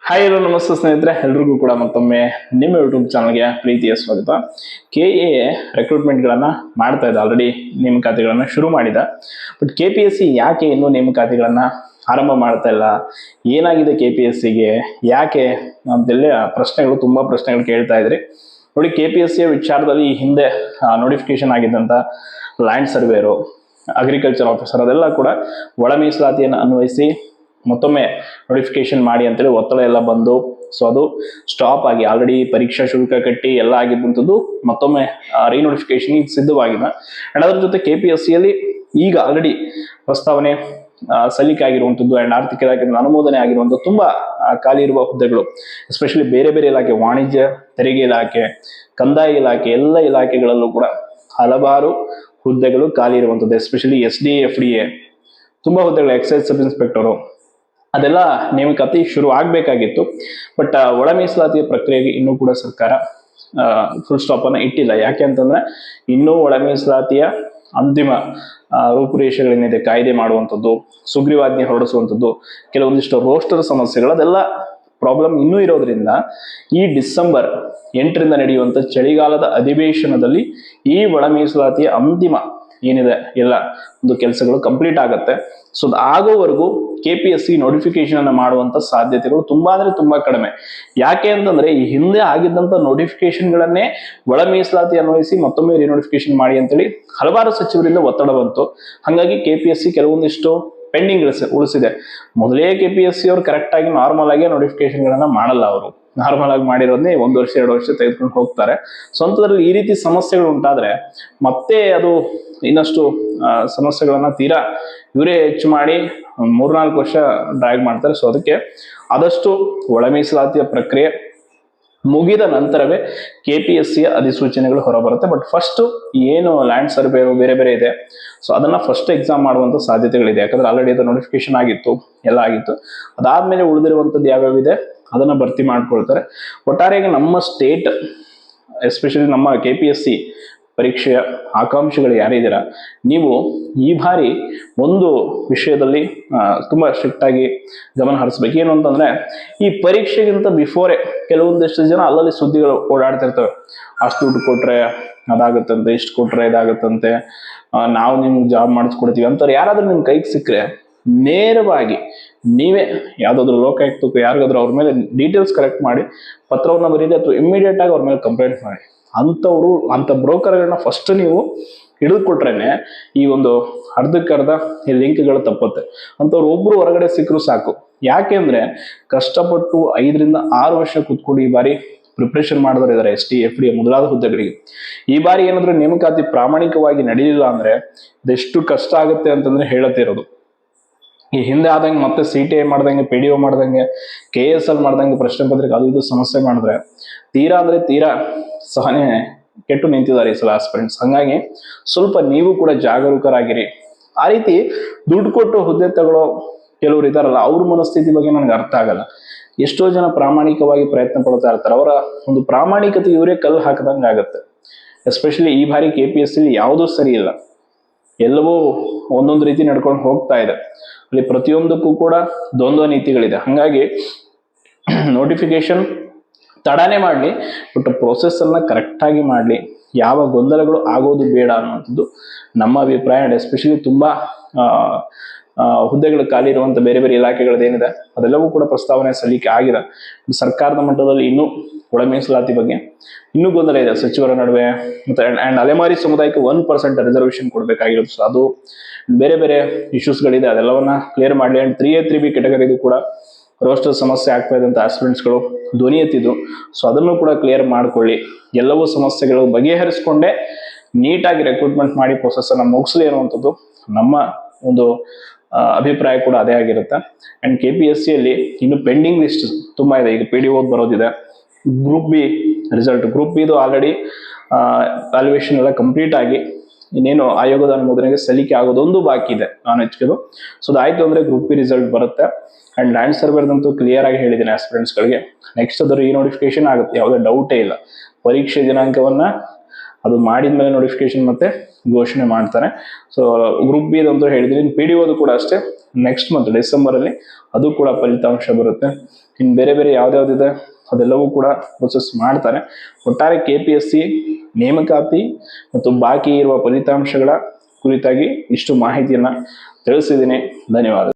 Hi hello ನಮಸ್ತೆ ಸ್ನೇಹಿತರೆ, ಎಲ್ರಿಗೂ ಕೂಡ ಮತ್ತೊಮ್ಮೆ ನಿಮ್ಮ ಯೂಟ್ಯೂಬ್ ಚಾನಲ್ಗೆ ಪ್ರೀತಿಯ ಸ್ವಾಗತ. KA ರೆಕ್ರೂಟ್ಮೆಂಟ್ಗಳನ್ನು ಮಾಡ್ತಾ ಇದೆ, ಆಲ್ರೆಡಿ ನೇಮಕಾತಿಗಳನ್ನು ಶುರು ಮಾಡಿದ. ಬಟ್ KPSC ಯಾಕೆ ಇನ್ನೂ ನೇಮಕಾತಿಗಳನ್ನು ಆರಂಭ ಮಾಡ್ತಾ ಇಲ್ಲ, ಏನಾಗಿದೆ KPSCಗೆ, ಯಾಕೆ ಅಂತೆಲ್ಲ ಪ್ರಶ್ನೆಗಳು, ತುಂಬ ಪ್ರಶ್ನೆಗಳು ಕೇಳ್ತಾ ಇದ್ರಿ. ನೋಡಿ, KPSC ವಿಚಾರದಲ್ಲಿ ಈ ಹಿಂದೆ ನೋಟಿಫಿಕೇಶನ್ ಆಗಿದ್ದಂಥ ಲ್ಯಾಂಡ್ ಸರ್ವೇರು, ಅಗ್ರಿಕಲ್ಚರ್ ಆಫೀಸರ್ ಅದೆಲ್ಲ ಕೂಡ ಒಳ ಮೀಸಲಾತಿಯನ್ನು ಅನ್ವಯಿಸಿ ಮತ್ತೊಮ್ಮೆ ನೋಟಿಫಿಕೇಶನ್ ಮಾಡಿ ಅಂತೇಳಿ ಒತ್ತಡ ಎಲ್ಲ ಬಂದು, ಸೊ ಅದು ಸ್ಟಾಪ್ ಆಗಿ ಆಲ್ರೆಡಿ ಪರೀಕ್ಷಾ ಶುಲ್ಕ ಕಟ್ಟಿ ಎಲ್ಲ ಆಗಿದ್ದಂಥದ್ದು ಮತ್ತೊಮ್ಮೆ ರೀನೋಟಿಫಿಕೇಶನ್ ಸಿದ್ಧವಾಗಿದೆ. ಅಂಡ್ ಅದ್ರ ಜೊತೆ KPSCಯಲ್ಲಿ ಈಗ ಆಲ್ರೆಡಿ ಪ್ರಸ್ತಾವನೆ ಸಲ್ಲಿಕೆ ಆಗಿರುವಂಥದ್ದು ಅಂಡ್ ಆರ್ಥಿಕ ಇಲಾಖೆ ಅನುಮೋದನೆ ಆಗಿರುವಂಥದ್ದು ತುಂಬಾ ಖಾಲಿ ಇರುವ ಹುದ್ದೆಗಳು, ಎಸ್ಪೆಷಲಿ ಬೇರೆ ಬೇರೆ ಇಲಾಖೆ, ವಾಣಿಜ್ಯ ತೆರಿಗೆ ಇಲಾಖೆ, ಕಂದಾಯ ಇಲಾಖೆ, ಎಲ್ಲ ಇಲಾಖೆಗಳಲ್ಲೂ ಕೂಡ ಹಲವಾರು ಹುದ್ದೆಗಳು ಖಾಲಿ ಇರುವಂಥದ್ದು. ಎಸ್ಪೆಷಲಿ SDA FDA ತುಂಬಾ ಹುದ್ದೆಗಳು, ಎಕ್ಸೈಸ್ ಸಬ್ ಇನ್ಸ್ಪೆಕ್ಟರು ಅದೆಲ್ಲ ನೇಮಕಾತಿ ಶುರು ಆಗಬೇಕಾಗಿತ್ತು. ಬಟ್ ಒಳ ಮೀಸಲಾತಿಯ ಪ್ರಕ್ರಿಯೆಗೆ ಇನ್ನೂ ಕೂಡ ಸರ್ಕಾರ ಫುಲ್ ಸ್ಟಾಪ್ ಅನ್ನು ಇಟ್ಟಿಲ್ಲ. ಯಾಕೆ ಅಂತಂದ್ರೆ ಇನ್ನೂ ಒಳ ಮೀಸಲಾತಿಯ ಅಂತಿಮ ರೂಪುರೇಷೆಗಳೇನಿದೆ, ಕಾಯ್ದೆ ಮಾಡುವಂಥದ್ದು, ಸುಗ್ರೀವಾಜ್ಞೆ ಹೊರಡಿಸುವಂಥದ್ದು, ಕೆಲವೊಂದಿಷ್ಟು ರೋಸ್ಟರ್ ಸಮಸ್ಯೆಗಳು, ಅದೆಲ್ಲ ಪ್ರಾಬ್ಲಮ್ ಇನ್ನೂ ಇರೋದ್ರಿಂದ ಈ ಡಿಸೆಂಬರ್ 8ರಿಂದ ನಡೆಯುವಂಥ ಚಳಿಗಾಲದ ಅಧಿವೇಶನದಲ್ಲಿ ಈ ಒಳ ಮೀಸಲಾತಿಯ ಅಂತಿಮ ಏನಿದೆ ಎಲ್ಲ ಒಂದು ಕೆಲಸಗಳು ಕಂಪ್ಲೀಟ್ ಆಗುತ್ತೆ. ಸೊ ಆಗೋವರೆಗೂ KPSC ನೋಟಿಫಿಕೇಶನ್ ಅನ್ನು ಮಾಡುವಂತ ಸಾಧ್ಯತೆಗಳು ತುಂಬಾ ಅಂದ್ರೆ ತುಂಬಾ ಕಡಿಮೆ. ಯಾಕೆ ಅಂತಂದ್ರೆ ಈ ಹಿಂದೆ ಆಗಿದ್ದಂತ ನೋಟಿಫಿಕೇಶನ್ಗಳನ್ನೇ ಒಳ ಮೀಸಲಾತಿ ಅನ್ವಯಿಸಿ ಮತ್ತೊಮ್ಮೆ ರಿನೋಟಿಫಿಕೇಶನ್ ಮಾಡಿ ಅಂತೇಳಿ ಹಲವಾರು ಸಚಿವರಿಂದ ಒತ್ತಡ ಬಂತು. ಹಾಗಾಗಿ KPSC ಕೆಲವೊಂದಿಷ್ಟು ಪೆಂಡಿಂಗ್ ಉಳಿಸಿದೆ. ಮೊದಲೇ KPSC ಅವರು ಕರೆಕ್ಟ್ ಆಗಿ ನಾರ್ಮಲ್ ಆಗಿ ನೋಟಿಫಿಕೇಶನ್ ಗಳನ್ನ ಮಾಡಲ್ಲ. ಅವರು ನಾರ್ಮಲ್ ಆಗಿ ಮಾಡಿರೋದನ್ನೇ 1 ವರ್ಷ 2 ವರ್ಷ ತೆಗೆದುಕೊಂಡು ಹೋಗ್ತಾರೆ. ಸ್ವಂತದಲ್ಲಿ ಈ ರೀತಿ ಸಮಸ್ಯೆಗಳು ಉಂಟಾದ್ರೆ ಮತ್ತೆ ಅದು ಇನ್ನಷ್ಟು ಸಮಸ್ಯೆಗಳನ್ನ ತೀರಾ ಇವರೇ ಹೆಚ್ಚು ಮಾಡಿ 3-4 ವರ್ಷ ಡ್ರ್ಯಾಗ್ ಮಾಡ್ತಾರೆ. ಸೊ ಅದಕ್ಕೆ ಆದಷ್ಟು ಒಳ ಮೀಸಲಾತಿಯ ಪ್ರಕ್ರಿಯೆ ಮುಗಿದ ನಂತರವೇ KPSCಯ ಅಧಿಸೂಚನೆಗಳು ಹೊರಬರುತ್ತೆ. ಬಟ್ ಫಸ್ಟ್ ಏನು ಲ್ಯಾಂಡ್ ಸರ್ವೆ ಬೇರೆ ಬೇರೆ ಇದೆ, ಸೊ ಅದನ್ನ ಫಸ್ಟ್ ಎಕ್ಸಾಮ್ ಮಾಡುವಂತ ಸಾಧ್ಯತೆಗಳಿದೆ. ಯಾಕಂದ್ರೆ ಆಲ್ರೆಡಿ ಅದು ನೋಟಿಫಿಕೇಶನ್ ಆಗಿತ್ತು, ಎಲ್ಲ ಆಗಿತ್ತು. ಅದಾದ್ಮೇಲೆ ಉಳಿದಿರುವಂತದ್ದು ಯಾವ್ಯಾವಿದೆ ಅದನ್ನ ಭರ್ತಿ ಮಾಡ್ಕೊಳ್ತಾರೆ. ಒಟ್ಟಾರೆಯಾಗಿ ನಮ್ಮ ಸ್ಟೇಟ್, ಎಸ್ಪೆಷಲಿ ನಮ್ಮ KPSC ಪರೀಕ್ಷೆಯ ಆಕಾಂಕ್ಷಿಗಳು ಯಾರಿದ್ದೀರಾ, ನೀವು ಈ ಬಾರಿ ಒಂದು ವಿಷಯದಲ್ಲಿ ತುಂಬಾ ಸ್ಟ್ರಿಕ್ಟ್ ಆಗಿ ಗಮನ ಹರಿಸ್ಬೇಕು. ಏನು ಅಂತಂದ್ರೆ, ಈ ಪರೀಕ್ಷೆಗಿಂತ ಬಿಫೋರೇ ಕೆಲವೊಂದಿಷ್ಟು ಜನ ಅಲ್ಲಲ್ಲಿ ಸುದ್ದಿಗಳು ಓಡಾಡ್ತಿರ್ತವೆ. ಅಷ್ಟು ದುಡ್ಡು ಕೊಟ್ರೆ ಅದಾಗುತ್ತಂತೆ, ಇಷ್ಟು ಕೊಟ್ರೆ ಇದಾಗುತ್ತಂತೆ, ನಾವು ನಿಮ್ಗೆ ಜಾಬ್ ಮಾಡಿಸ್ಕೊಡ್ತೀವಿ ಅಂತಾರೆ. ಯಾರಾದ್ರೂ ನಿಮ್ ಕೈಗೆ ಸಿಕ್ಕರೆ ನೇರವಾಗಿ ನೀವೇ ಯಾವ್ದಾದ್ರು ಲೋಕಾಯುಕ್ತಕ್ಕೂ ಯಾರಿಗಾದ್ರೂ ಅವ್ರ ಮೇಲೆ ಡೀಟೇಲ್ಸ್ ಕರೆಕ್ಟ್ ಮಾಡಿ ಪತ್ರವನ್ನ ಬರೀರಿ, ಅಥವಾ ಇಮಿಡಿಯೇಟ್ ಆಗಿ ಅವ್ರ ಮೇಲೆ ಕಂಪ್ಲೇಂಟ್ ಮಾಡಿ. ಅಂತ ಬ್ರೋಕರ್ಗಳನ್ನ ಫಸ್ಟ್ ನೀವು ಹಿಡಿದುಕೊಟ್ರೇನೆ ಈ ಒಂದು ಅರ್ಧಕ್ಕರ್ಧ ಈ ಲಿಂಕ್ಗಳು ತಪ್ಪುತ್ತೆ. ಅಂತವ್ರು ಒಬ್ರು ಹೊರಗಡೆ ಸಿಕ್ಕರು ಸಾಕು. ಯಾಕೆ ಅಂದ್ರೆ ಕಷ್ಟಪಟ್ಟು 5ರಿಂದ 6 ವರ್ಷ ಕೂತ್ಕೊಂಡು ಈ ಬಾರಿ ಪ್ರಿಪ್ರೇಷನ್ ಮಾಡಿದವರು ಇದ್ದಾರೆ SDA FDA ಮೊದಲಾದ ಹುದ್ದೆಗಳಿಗೆ. ಈ ಬಾರಿ ಏನಾದ್ರೂ ನೇಮಕಾತಿ ಪ್ರಾಮಾಣಿಕವಾಗಿ ನಡೆಯಲಿಲ್ಲ ಅಂದ್ರೆ ಅದೆಷ್ಟು ಕಷ್ಟ ಆಗುತ್ತೆ ಅಂತಂದ್ರೆ ಹೇಳತ್ತಿರೋದು. ಈ ಹಿಂದೆ ಆದಂಗೆ ಮತ್ತೆ CTI ಮಾಡ್ದಂಗೆ, PDO ಮಾಡ್ದಂಗೆ, KSL ಮಾಡ್ದಂಗೆ ಪ್ರಶ್ನೆ ಪತ್ರಿಕೆ ಅದು ಇದು ಸಮಸ್ಯೆ ಮಾಡಿದ್ರೆ ತೀರಾ ಅಂದ್ರೆ ತೀರಾ ಸಹನೆ ಕೆಟ್ಟು ನಿಂತಿದ್ದಾರೆ ಈ ಸಲ ಆಸ್ಪಿರೆಂಟ್ಸ್. ಹಂಗಾಗಿ ಸ್ವಲ್ಪ ನೀವು ಕೂಡ ಜಾಗರೂಕರಾಗಿರಿ. ಆ ರೀತಿ ದುಡ್ಡು ಕೊಟ್ಟು ಹುದ್ದೆ ತಗೊಳ್ಳೋ ಕೆಲವರು ಇದಾರಲ್ಲ, ಅವ್ರ ಮನಸ್ಥಿತಿ ಬಗ್ಗೆ ನನಗೆ ಅರ್ಥ ಆಗಲ್ಲ. ಎಷ್ಟೋ ಜನ ಪ್ರಾಮಾಣಿಕವಾಗಿ ಪ್ರಯತ್ನ ಪಡ್ತಾ ಇರ್ತಾರೆ, ಅವರ ಒಂದು ಪ್ರಾಮಾಣಿಕತೆ ಇವರೇ ಕಲ್ಲು ಹಾಕದಂಗೆ ಆಗುತ್ತೆ. ಎಸ್ಪೆಷಲಿ ಈ ಬಾರಿ KPSC ಯಾವುದೂ ಸರಿ ಇಲ್ಲ, ಎಲ್ಲವೂ ಒಂದೊಂದು ರೀತಿ ನಡ್ಕೊಂಡು ಹೋಗ್ತಾ ಇದೆ. ಅಲ್ಲಿ ಪ್ರತಿಯೊಂದಕ್ಕೂ ಕೂಡ ದ್ವಂದ್ವ ನೀತಿಗಳಿದೆ. ಹಾಗಾಗಿ ನೋಟಿಫಿಕೇಶನ್ ತಡಾನೇ ಮಾಡಲಿ, ಬಟ್ ಪ್ರೊಸೆಸ್ ಅನ್ನ ಕರೆಕ್ಟ್ ಆಗಿ ಮಾಡಲಿ. ಯಾವ ಗೊಂದಲಗಳು ಆಗೋದು ಬೇಡ ಅನ್ನುವಂಥದ್ದು ನಮ್ಮ ಅಭಿಪ್ರಾಯ. ಅಂಡ್ ಎಸ್ಪೆಷಲಿ ತುಂಬಾ ಹುದ್ದೆಗಳು ಖಾಲಿ ಇರುವಂತ ಬೇರೆ ಬೇರೆ ಇಲಾಖೆಗಳದ್ದೇನಿದೆ ಅದೆಲ್ಲವೂ ಕೂಡ ಪ್ರಸ್ತಾವನೆ ಸಲ್ಲಿಕೆ ಆಗಿದೆ. ಸರ್ಕಾರದ ಮಟ್ಟದಲ್ಲಿ ಇನ್ನೂ ಒಳ ಮೀಸಲಾತಿ ಬಗ್ಗೆ ಇನ್ನೂ ಗೊಂದಲ ಇದೆ ಸಚಿವರ ನಡುವೆ. ಮತ್ತೆ ಅಂಡ್ ಅಲೆಮಾರಿ ಸಮುದಾಯಕ್ಕೆ 1% ರಿಸರ್ವೇಶನ್ ಕೊಡಬೇಕಾಗಿರೋದು, ಸೊ ಅದು ಬೇರೆ ಬೇರೆ ಇಶ್ಯೂಸ್ಗಳಿದೆ. ಅದೆಲ್ಲವನ್ನ ಕ್ಲಿಯರ್ ಮಾಡಲಿ. ಅಂಡ್ 3A 3B ಕೆಟಗರಿದು ಕೂಡ ರೋಸ್ಟರ್ ಸಮಸ್ಯೆ ಆಗ್ತಾ ಇದೆ ಅಂತ ಆಸ್ಪಿರೆಂಟ್ಸ್ಗಳು ಧ್ವನಿ ಎತ್ತಿದ್ದು, ಸೊ ಅದನ್ನು ಕೂಡ ಕ್ಲಿಯರ್ ಮಾಡ್ಕೊಳ್ಳಿ. ಎಲ್ಲವೂ ಸಮಸ್ಯೆಗಳು ಬಗೆಹರಿಸ್ಕೊಂಡೇ ನೀಟಾಗಿ ರೆಕ್ರೂಟ್ಮೆಂಟ್ ಮಾಡಿ ಪ್ರೊಸೆಸ್ ಅನ್ನ ಮುಗಿಸಲಿ ಅನ್ನುವಂಥದ್ದು ನಮ್ಮ ಒಂದು ಅಭಿಪ್ರಾಯ ಕೂಡ ಅದೇ ಆಗಿರುತ್ತೆ. ಅಂಡ್ KPSCಯಲ್ಲಿ ಇನ್ನು ಪೆಂಡಿಂಗ್ ಲಿಸ್ಟ್ ತುಂಬಾ ಇದೆ. ಈಗ PDO ಬರೋದಿದೆ, group B result, group B ಇದು ಆಲ್ರೆಡಿ ವ್ಯಾಲ್ಯೂಯೇಷನ್ ಎಲ್ಲ ಕಂಪ್ಲೀಟ್ ಆಗಿ ಇನ್ನೇನು ಆಯೋಗದ ಅನುಮೋದನೆಗೆ ಸಲ್ಲಿಕೆ ಆಗೋದೊಂದು ಬಾಕಿ ಇದೆ ನಾನ್ ಹೆಚ್ಚಿಗೆ. ಸೊ ಅದಾಯ್ತು ಅಂದ್ರೆ ಗ್ರೂಪ್ B ರಿಸಲ್ಟ್ ಬರುತ್ತೆ. ಅಂಡ್ ಲ್ಯಾಂಡ್ ಸರ್ವೇದಂತೂ ಕ್ಲಿಯರ್ ಆಗಿ ಹೇಳಿದ್ದೀನಿ ಆಸ್ಪಿರೆಂಟ್ಸ್ಗಳಿಗೆ, ನೆಕ್ಸ್ಟ್ ಅದರ ಈ ನೋಟಿಫಿಕೇಶನ್ ಆಗುತ್ತೆ, ಯಾವುದೇ ಡೌಟೇ ಇಲ್ಲ. ಪರೀಕ್ಷೆ ದಿನಾಂಕವನ್ನ ಅದು ಮಾಡಿದ್ಮೇಲೆ ನೋಟಿಫಿಕೇಶನ್ ಮತ್ತೆ ಘೋಷಣೆ ಮಾಡ್ತಾರೆ. ಸೊ ಗ್ರೂಪ್ B ಅಂತೂ ಹೇಳಿದ್ದೀನಿ. PDO ಕೂಡ ಅಷ್ಟೇ, ನೆಕ್ಸ್ಟ್ ಮಂತ್ ಡಿಸೆಂಬರ್ ಅಲ್ಲಿ ಅದು ಕೂಡ ಫಲಿತಾಂಶ ಬರುತ್ತೆ. ಇನ್ನು ಬೇರೆ ಬೇರೆ ಯಾವ್ದ್ಯಾವ್ದಿದೆ ಅದೆಲ್ಲವೂ ಕೂಡ ಪ್ರೊಸೆಸ್ ಮಾಡ್ತಾರೆ. ಒಟ್ಟಾರೆ KPSC ನೇಮಕಾತಿ ಮತ್ತು ಬಾಕಿ ಇರುವ ಫಲಿತಾಂಶಗಳ ಕುರಿತಾಗಿ ಇಷ್ಟು ಮಾಹಿತಿಯನ್ನ ತಿಳಿಸಿದ್ದೀನಿ. ಧನ್ಯವಾದ.